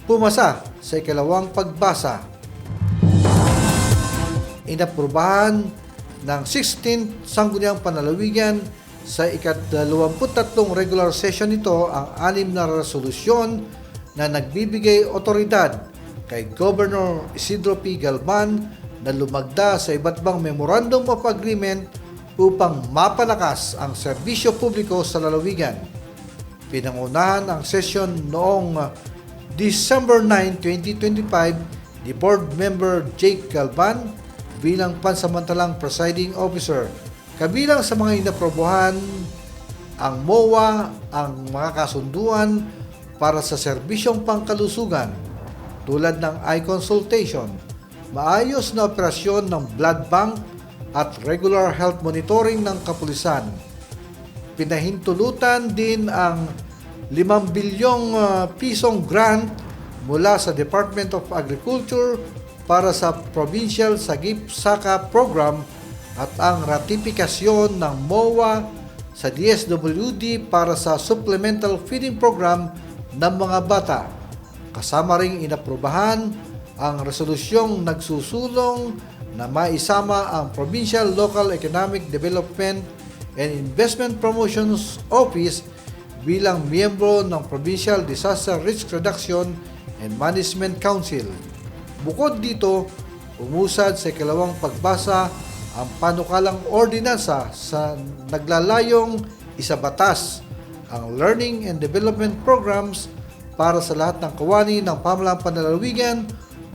pumasa sa ikalawang pagbasa. Inaprubahan ng 16th Sangguniang Panlalawigan sa ika-23 regular session nito ang 6 na resolusyon na nagbibigay otoridad kay Governor Isidro P. Galvan na lumagda sa iba't ibang Memorandum of Agreement upang mapalakas ang serbisyo publiko sa lalawigan. Pinangunahan ang sesyon noong December 9, 2025 ni Board Member Jake Galvan bilang pansamantalang presiding officer. Kabilang sa mga inaprobohan ang MOA, ang mga kasunduan para sa serbisyong pangkalusugan tulad ng eye consultation, maayos na operasyon ng blood bank at regular health monitoring ng kapulisan. Pinahintulutan din ang 5 bilyong pisong grant mula sa Department of Agriculture para sa Provincial Sagip-Saka Program at ang ratifikasyon ng MOA sa DSWD para sa Supplemental Feeding Program ng mga bata. Kasama ring inaprubahan ang resolusyong nagsusulong na maisama ang Provincial Local Economic Development and Investment Promotions Office bilang miyembro ng Provincial Disaster Risk Reduction and Management Council. Bukod dito, umusad sa ikalawang pagbasa ang panukalang ordinansa sa naglalayong isabatas ang Learning and Development Programs para sa lahat ng kawani ng pamahalaang panlalawigan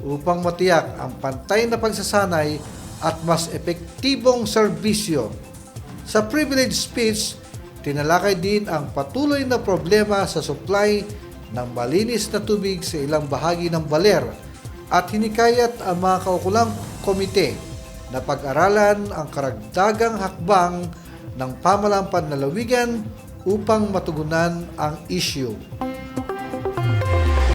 upang matiyak ang pantay na pagsasanay at mas epektibong serbisyo. Sa privilege speech, tinalakay din ang patuloy na problema sa supply ng malinis na tubig sa ilang bahagi ng Baler at hinikayat ang mga kaukulang komite na pag-aralan ang karagdagang hakbang ng pamahalaang panlalawigan upang matugunan ang issue.